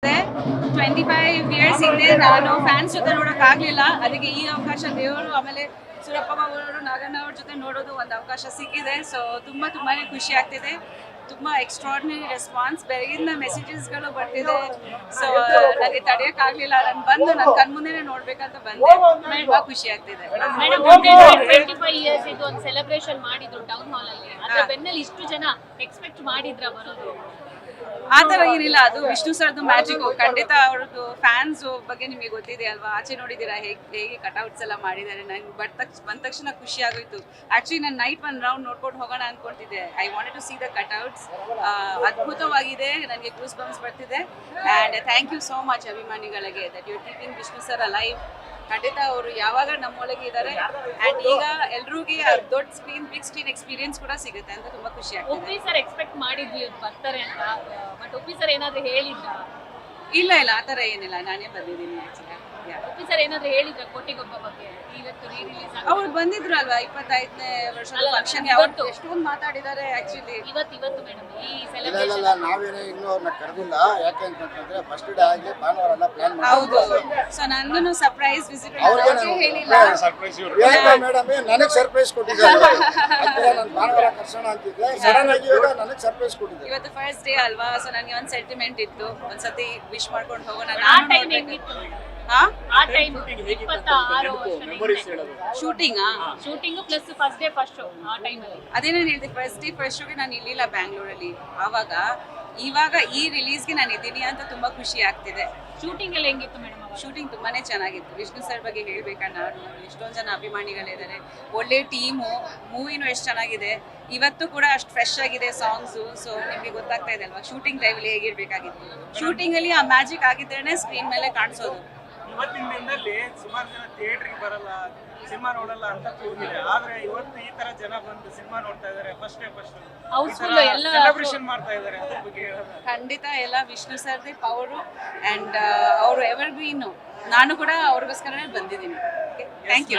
25 years ಹಿಂದೆ ನಾನು fans ಜೊತೆ ನೋಡೋಕ್ಕಾಗಲಿಲ್ಲ. ಅದಕ್ಕೆ ಈ ಅವಕಾಶ ದೇವರು ಆಮೇಲೆ ಸೂರಪ್ಪ ಅವರು ನಾಗಣ್ಣ ಅವ್ರ ಜೊತೆ ನೋಡೋದು ಒಂದು ಅವಕಾಶ ಸಿಕ್ಕಿದೆ. ಸೊ ತುಂಬಾ ಖುಷಿ ಆಗ್ತಿದೆ. ತುಂಬ ಎಕ್ಸ್ಟ್ರಾರ್ಡಿನರಿ ರೆಸ್ಪಾನ್ಸ್, ಬೆಳಗಿನ ಮೆಸೇಜಸ್ಗಳು ಬರ್ತಿದೆ. ಸೊ ನನಗೆ ತಡೆಯೋಕ್ಕಾಗಲಿಲ್ಲ. ನಾನು ಬಂದು ನನ್ನ ಕಣ್ಮುಂದೆನೇ ನೋಡ್ಬೇಕಂತ ಬಂದೆ. ತುಂಬಾ ಖುಷಿ ಆಗ್ತಿದೆ. 25 ಇಯರ್ಸ್ ಇದು ಒಂದು ಸೆಲೆಬ್ರೇಷನ್ ಮಾಡಿದ್ರು ಟೌನ್ ಹಾಲ್ ಅಲ್ಲಿ. ಅದ್ರ ಬೆನ್ನಲ್ಲಿ ಇಷ್ಟು ಜನ ಎಕ್ಸ್ಪೆಕ್ಟ್ ಮಾಡಿದ್ರ ಬರೋದು? ಆ ಥರ ಏನಿಲ್ಲ, ಅದು ವಿಷ್ಣು ಸರ್ದು ಮ್ಯಾಜಿಕ್. ಖಂಡಿತ ಅವ್ರದ್ದು ಫ್ಯಾನ್ಸ್ ಬಗ್ಗೆ ನಿಮಗೆ ಗೊತ್ತಿದೆ ಅಲ್ವಾ, ಆಚೆ ನೋಡಿದ್ದೀರಾ ಹೇಗೆ ಕಟ್ಔಟ್ಸ್ ಎಲ್ಲ ಮಾಡಿದ್ದಾರೆ. ನಂಗೆ ಬಂದ ತಕ್ಷಣ ಖುಷಿ ಆಗೋಯ್ತು. ಆ್ಯಕ್ಚುಲಿ ನಾನು ನೈಟ್ ಒಂದು ರೌಂಡ್ ನೋಡ್ಕೊಂಡು ಹೋಗೋಣ ಅಂದ್ಕೊಳ್ತಿದ್ದೆ. I wanted to see the cutouts. ಅದ್ಭುತವಾಗಿದೆ, ನನಗೆ ಗೂಸ್ ಬಂಪ್ಸ್ ಬರ್ತಿದೆ. And thank you so much ಅಭಿಮಾನಿಗಳಿಗೆ that you keeping Vishnu sir alive. ಖಂಡಿತ ಅವರು ಯಾವಾಗ ನಮ್ಮೊಳಗೆ ಇದ್ದಾರೆ. ಆ್ಯಂಡ್ ಈಗ ಎಲ್ರಿಗೂ ದೊಡ್ಡ ಸ್ಕ್ರೀನ್, ಬಿಗ್ ಸ್ಕ್ರೀನ್ ಎಕ್ಸ್ಪೀರಿಯನ್ಸ್ ಕೂಡ ಸಿಗುತ್ತೆ ಅಂತ ತುಂಬ ಖುಷಿ ಆಗ್ತದೆ. ಒಪ್ಪಿ ಸರ್ ಎಕ್ಸ್ಪೆಕ್ಟ್ ಮಾಡಿದ್ವಿ ಬರ್ತಾರೆ ಅಂತ, ಬಟ್ ಒಪ್ಪಿ ಸರ್ ಏನಾದ್ರು ಹೇಳಿದ್ರ? ಇಲ್ಲ ಆ ಥರ ಏನಿಲ್ಲ, ನಾನೇ ಬಂದಿದ್ದೀನಿ ಆ್ಯಕ್ಚುಲಿ. ಒಪ್ಪಿ ಸರ್ ಏನಾದ್ರು ಹೇಳಿದ್ರ ಕೋಟಿಗೊಬ್ಬ ಬಗ್ಗೆ? ಇವತ್ತು ರೀ ರಿಲೀಸ್ ಅವ್ರು ಬಂದಿದ್ರು ಅಲ್ವಾ 25ನೇ ವರ್ಷದ ಫಂಕ್ಷನ್ಗೆ. ಅವತ್ತು ಎಷ್ಟೊಂದು ಮಾತಾಡಿದ್ದಾರೆ ಆ್ಯಕ್ಚುಲಿ. ಇವತ್ತು ಮೇಡಮ್ ಈ ಇಲ್ಲ ಸೆಲೆಬ್ರೇಷನ್ ನಾವೇನೇ ಇನ್ನೂ ಅವ್ರನ್ನ ಕರೆದಿಲ್ಲ. ಯಾಕೆ ಅಂತಂದ್ರೆ ಫಸ್ಟ್ ಡೇ ಆಗಿ ಭಾನುವಾರ ಎಲ್ಲ ಪ್ಲಾನ್ ಹೌದು. ಸೊ ನನಗೂ ಸರ್ಪ್ರೈಸ್ ವಿಸಿಟ್ ಹೇಳಿಲ್ಲ. ಮೇಡಮ್ ನನಗೆ ಸರ್ಪ್ರೈಸ್ ಕೊಟ್ಟಿದ್ದಾರೆ. ನಾನು ಭಾನುವಾರ ಕರ್ಸೋಣ ಅಂತಿದ್ದೆ, ಸಡನ್ ಆಗಿ ಇವಾಗ ನನಗೆ ಸರ್ಪ್ರೈಸ್ ಕೊಟ್ಟಿದ್ದಾರೆ. ಇವತ್ತು ಫಸ್ಟ್ ಡೇ ಅಲ್ವಾ, ಸೊ ನನಗೆ ಒಂದು ಸೆಂಟಿಮೆಂಟ್ ಇತ್ತು. ಒಂದ್ಸತಿ ವಿಶ್ ಮಾಡ್ಕೊಂಡು ಹೋಗೋಣ. ಆ ಟೈಮ್ ಹೆಂಗಿತ್ತು? ಆ time 26 shooting plus first day first show. ಆ ಟೈಮ್ ಅಲ್ಲಿ ಅದೇ ನಾನು ಹೇಳಿದೆ, ಫಸ್ಟ್ ಡೇ ಫಸ್ಟ್ ಶೋಗೆ ನಾನು ಇರ್ಲಿಲ್ಲ ಬ್ಯಾಂಗ್ಳೂರಲ್ಲಿ. ಇವಾಗ ಈ ರಿಲೀಸ್ಗೆ ನಾನು ಇದ್ದೀನಿ ಅಂತ ತುಂಬಾ ಖುಷಿ ಆಗ್ತಿದೆ. ಶೂಟಿಂಗ್ ಎಲ್ಲ ಹೆಂಗಿತ್ತು ಮೇಡಮ್? ಶೂಟಿಂಗ್ ತುಂಬಾನೇ ಚೆನ್ನಾಗಿತ್ತು. ವಿಷ್ಣು ಸರ್ ಬಗ್ಗೆ ಹೇಳ್ಬೇಕಣ್ಣ, ಎಷ್ಟೊಂದು ಜನ ಅಭಿಮಾನಿಗಳಿದ್ದಾರೆ, ಒಳ್ಳೆ ಟೀಮು, ಮೂವಿನೂ ಎಷ್ಟು ಚೆನ್ನಾಗಿದೆ. ಇವತ್ತು ಕೂಡ ಅಷ್ಟು ಫ್ರೆಶ್ ಆಗಿದೆ ಸಾಂಗ್ಸು. ಸೊ ನಿಮಗೆ ಗೊತ್ತಾಗ್ತಾ ಇದೆ ಅಲ್ವಾ ಶೂಟಿಂಗ್ ಟೈಮಲ್ಲಿ ಹೇಗಿರ್ಬೇಕಾಗಿತ್ತು. ಶೂಟಿಂಗಲ್ಲಿ ಆ ಮ್ಯಾಜಿಕ್ ಆಗಿದ್ರೇನೆ ಸ್ಕ್ರೀನ್ ಮೇಲೆ ಕಾಣಿಸೋದು. ಇವತ್ತಿನ ದಿನದಲ್ಲಿ ಸುಮಾರು ಜನ ಥಿಯೇಟ್ರಿಗೆ ಬರಲ್ಲ, ಸಿನಿಮಾ ನೋಡಲ್ಲ ಅಂತ ಕೂಗಿದೆ. ಆದ್ರೆ ಇವತ್ತು ಈ ತರ ಜನ ಬಂದು ಸಿನಿಮಾ ನೋಡ್ತಾ ಇದಾರೆ. ಫಸ್ಟ್ ಸೆಲೆಬ್ರೇಷನ್ ಮಾಡ್ತಾ ಇದಾರೆ. ಅದ್ರ ಬಗ್ಗೆ ಖಂಡಿತ ಎಲ್ಲ ವಿಷ್ಣು ಸರ್ದೇ ಪವರು. ಆ್ಯಂಡ್ ಅವರು ಎವರ್ ಗ್ರೀನು. ನಾನು ಕೂಡ ಅವ್ರಿಗೋಸ್ಕರನೇ ಬಂದಿದ್ದೀನಿ. Thank you.